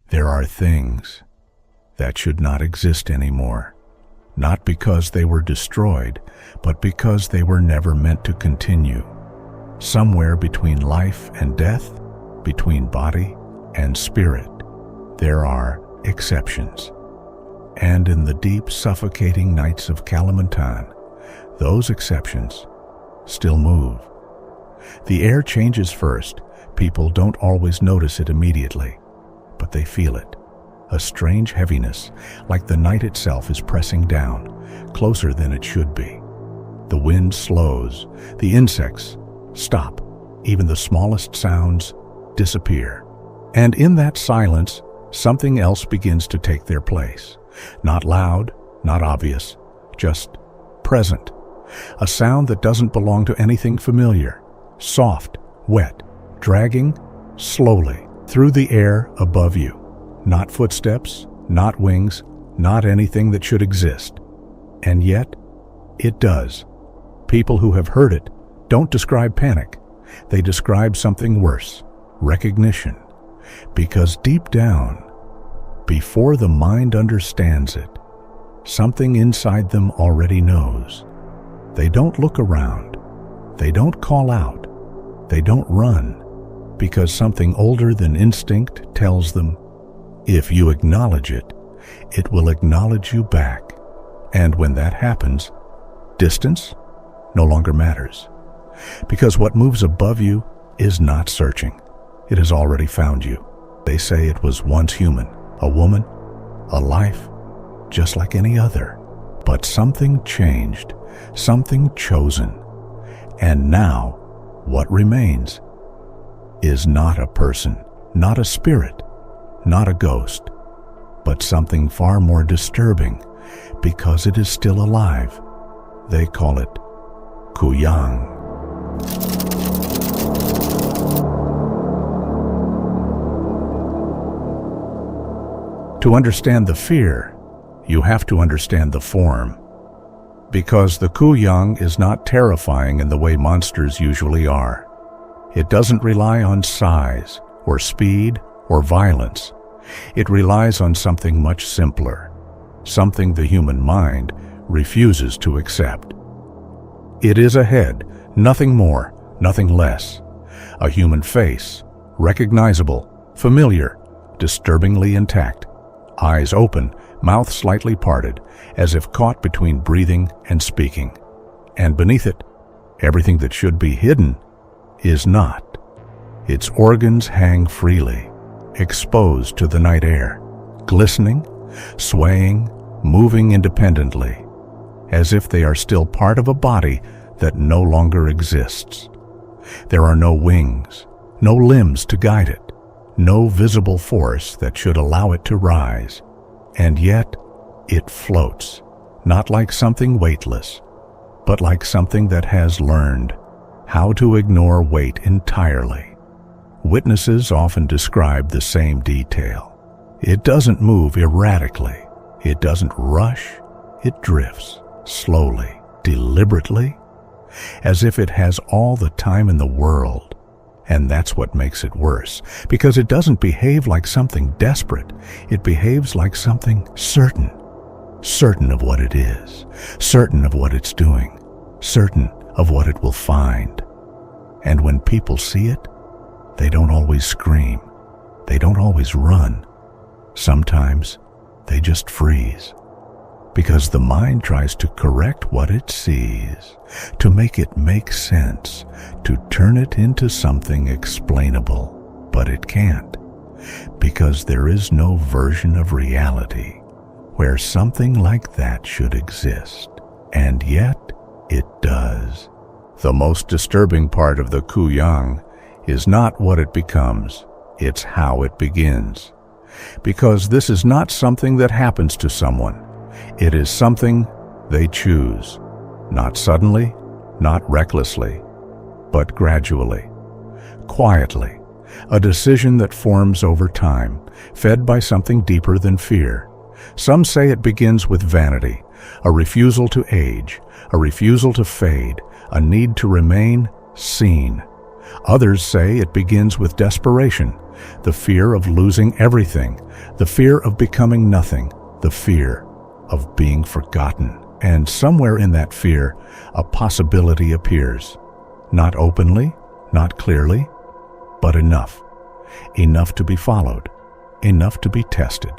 There are things that should not exist anymore, not because they were destroyed, but because they were never meant to continue. Somewhere between life and death, between body and spirit, there are exceptions. And in the deep, suffocating nights of Kalimantan, those exceptions still move. The air changes first. People don't always notice it immediately, but they feel it. A strange heaviness, like the night itself is pressing down, closer than it should be. The wind slows, the insects stop, even the smallest sounds disappear. And in that silence, something else begins to take their place. Not loud, not obvious, just present. A sound that doesn't belong to anything familiar. Soft, wet, dragging slowly through the air above you. Not footsteps, not wings, not anything that should exist. And yet, it does. People who have heard it don't describe panic. They describe something worse, recognition. Because deep down, before the mind understands it, something inside them already knows. They don't look around. They don't call out. They don't run, because something older than instinct tells them, if you acknowledge it, it will acknowledge you back. And when that happens, distance no longer matters. Because what moves above you is not searching. It has already found you. They say it was once human, a woman, a life, just like any other. But something changed, something chosen. And now, what remains is not a person, not a spirit, not a ghost, but something far more disturbing, because it is still alive. They call it Kuyang. To understand the fear, you have to understand the form. Because the Kuyang is not terrifying in the way monsters usually are. It doesn't rely on size, or speed, or violence. It relies on something much simpler, something the human mind refuses to accept. It is a head, nothing more, nothing less. A human face, recognizable, familiar, disturbingly intact. Eyes open, mouth slightly parted, as if caught between breathing and speaking. And beneath it, everything that should be hidden is not. Its organs hang freely, exposed to the night air, glistening, swaying, moving independently, as if they are still part of a body that no longer exists. There are no wings, no limbs to guide it, no visible force that should allow it to rise. And yet, it floats, not like something weightless, but like something that has learned how to ignore weight entirely. Witnesses often describe the same detail. It doesn't move erratically. It doesn't rush. It drifts, slowly, deliberately, as if it has all the time in the world. And that's what makes it worse, because it doesn't behave like something desperate. It behaves like something certain. Certain of what it is, certain of what it's doing, certain of what it will find. And when people see it, they don't always scream. They don't always run. Sometimes they just freeze. Because the mind tries to correct what it sees, to make it make sense, to turn it into something explainable. But it can't, because there is no version of reality where something like that should exist. And yet, it does. The most disturbing part of the Kuyang is not what it becomes, it's how it begins. Because this is not something that happens to someone. It is something they choose, not suddenly, not recklessly, but gradually, quietly, a decision that forms over time, fed by something deeper than fear. Some say it begins with vanity, a refusal to age, a refusal to fade, a need to remain seen. Others say it begins with desperation, the fear of losing everything, the fear of becoming nothing, the fear of being forgotten. And somewhere in that fear, a possibility appears. Not openly, not clearly, but enough. Enough to be followed, enough to be tested.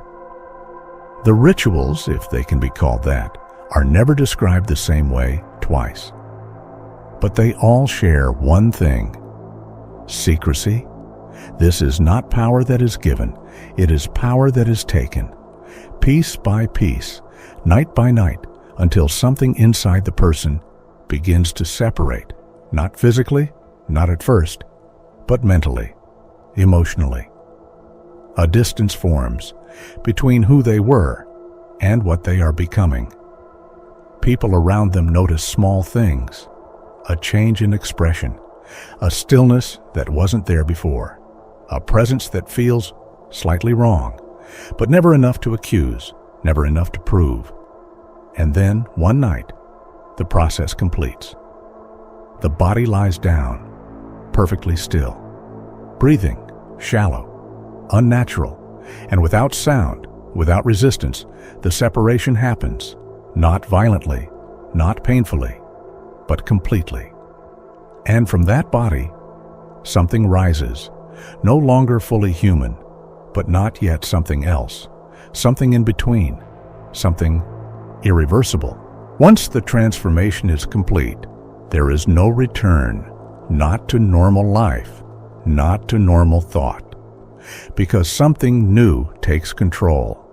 The rituals, if they can be called that, are never described the same way twice. But they all share one thing: secrecy. This is not power that is given, it is power that is taken, piece by piece, night by night, until something inside the person begins to separate, not physically, not at first, but mentally, emotionally. A distance forms between who they were and what they are becoming. People around them notice small things, a change in expression, a stillness that wasn't there before, a presence that feels slightly wrong, but never enough to accuse, never enough to prove. And then, one night, the process completes. The body lies down, perfectly still, breathing, shallow, unnatural, and without sound, without resistance, the separation happens, not violently, not painfully, but completely. And from that body, something rises, no longer fully human, but not yet something else, something in between, something irreversible. Once the transformation is complete, there is no return, not to normal life, not to normal thought, because something new takes control.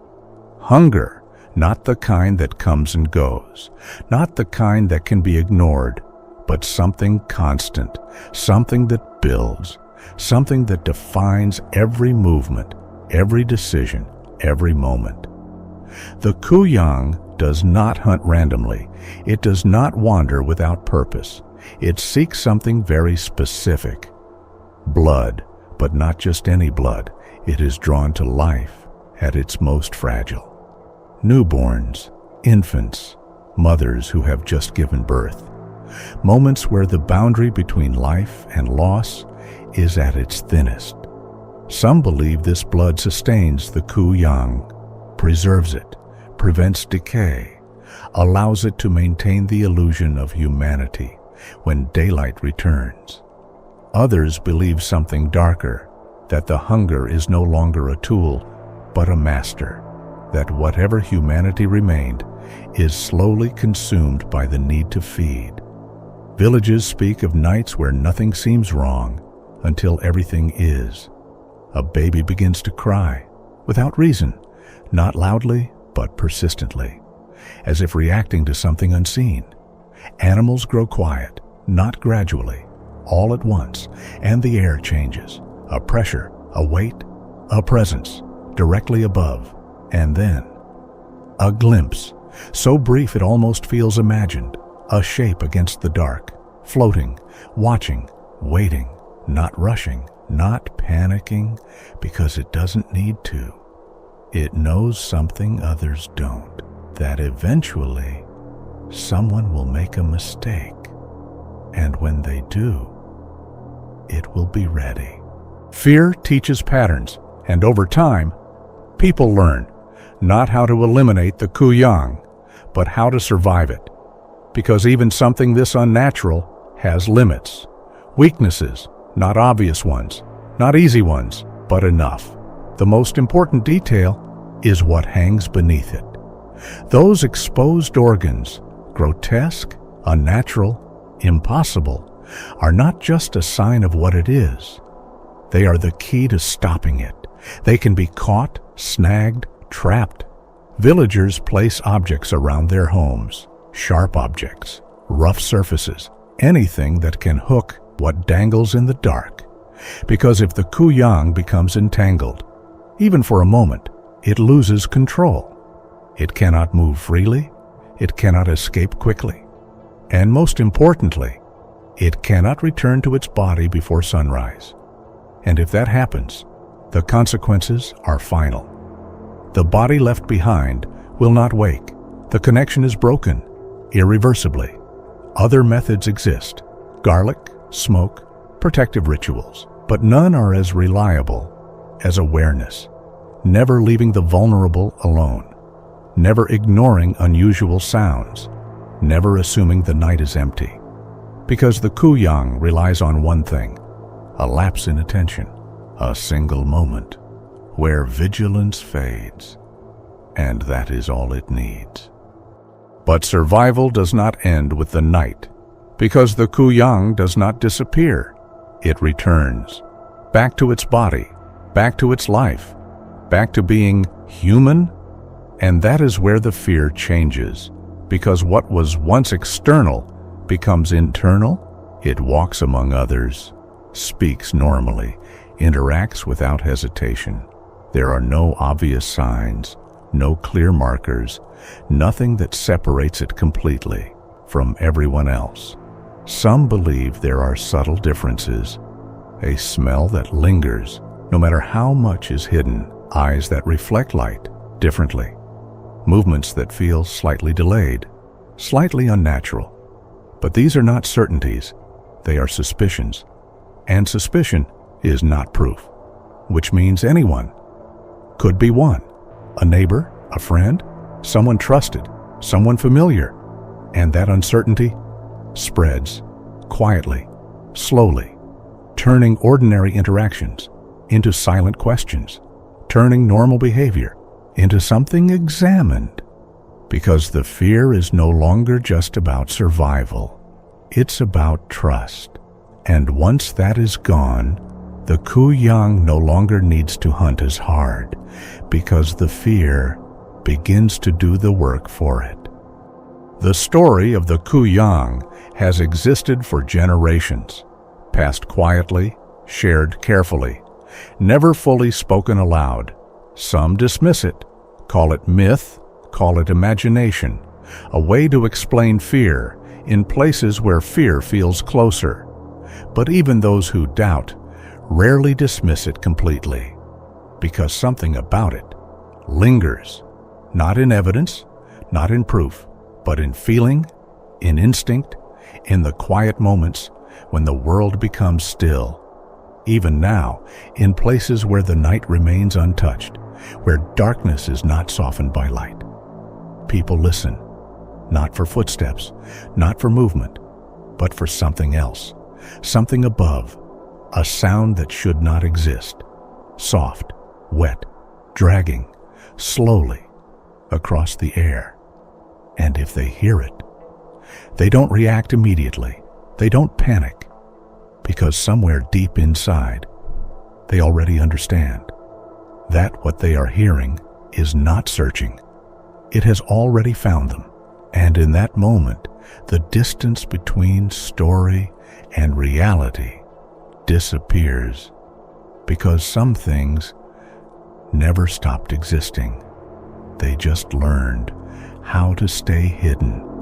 Hunger, not the kind that comes and goes, not the kind that can be ignored, but something constant, something that builds, something that defines every movement, every decision, every moment. The Kuyang does not hunt randomly. It does not wander without purpose. It seeks something very specific. Blood, but not just any blood. It is drawn to life at its most fragile. Newborns, infants, mothers who have just given birth. Moments where the boundary between life and loss is at its thinnest. Some believe this blood sustains the Kuyang, preserves it, prevents decay, allows it to maintain the illusion of humanity when daylight returns. Others believe something darker, that the hunger is no longer a tool, but a master, that whatever humanity remained is slowly consumed by the need to feed. Villages speak of nights where nothing seems wrong until everything is. A baby begins to cry, without reason, not loudly, but persistently, as if reacting to something unseen. Animals grow quiet, not gradually, all at once, and the air changes. A pressure, a weight, a presence, directly above, and then a glimpse, so brief it almost feels imagined, a shape against the dark, floating, watching, waiting, not rushing, not panicking, because it doesn't need to. It knows something others don't, that eventually someone will make a mistake, and when they do, it will be ready. Fear teaches patterns, and over time, people learn not how to eliminate the Kuyang, but how to survive it. Because even something this unnatural has limits, weaknesses, not obvious ones, not easy ones, but enough. The most important detail is what hangs beneath it. Those exposed organs, grotesque, unnatural, impossible, are not just a sign of what it is. They are the key to stopping it. They can be caught, snagged, trapped. Villagers place objects around their homes, sharp objects, rough surfaces, anything that can hook what dangles in the dark. Because if the Kuyang becomes entangled, even for a moment, it loses control. It cannot move freely, it cannot escape quickly, and most importantly, it cannot return to its body before sunrise. And if that happens, the consequences are final. The body left behind will not wake. The connection is broken, irreversibly. Other methods exist: garlic, smoke, protective rituals, but none are as reliable as awareness, never leaving the vulnerable alone, never ignoring unusual sounds, never assuming the night is empty. Because the Kuyang relies on one thing, a lapse in attention, a single moment, where vigilance fades, and that is all it needs. But survival does not end with the night, because the Kuyang does not disappear. It returns, back to its body, back to its life, back to being human, and that is where the fear changes, because what was once external becomes internal. It walks among others, speaks normally, interacts without hesitation. There are no obvious signs, no clear markers, nothing that separates it completely from everyone else. Some believe there are subtle differences, a smell that lingers no matter how much is hidden, eyes that reflect light differently, movements that feel slightly delayed, slightly unnatural. But these are not certainties, they are suspicions. And suspicion is not proof, which means anyone could be one. A neighbor, a friend, someone trusted, someone familiar. And that uncertainty spreads quietly, slowly, turning ordinary interactions into silent questions, turning normal behavior into something examined. Because the fear is no longer just about survival, it's about trust. And once that is gone, the Kuyang no longer needs to hunt as hard, because the fear begins to do the work for it. The story of the Kuyang has existed for generations, passed quietly, shared carefully, never fully spoken aloud. Some dismiss it, call it myth, call it imagination, a way to explain fear in places where fear feels closer. But even those who doubt rarely dismiss it completely, because something about it lingers, not in evidence, not in proof, but in feeling, in instinct, in the quiet moments when the world becomes still. Even now, in places where the night remains untouched, where darkness is not softened by light, people listen, not for footsteps, not for movement, but for something else, something above, a sound that should not exist, soft, wet, dragging, slowly across the air. And if they hear it, they don't react immediately, they don't panic, because somewhere deep inside, they already understand that what they are hearing is not searching. It has already found them, and in that moment, the distance between story and reality disappears, because some things never stopped existing. They just learned how to stay hidden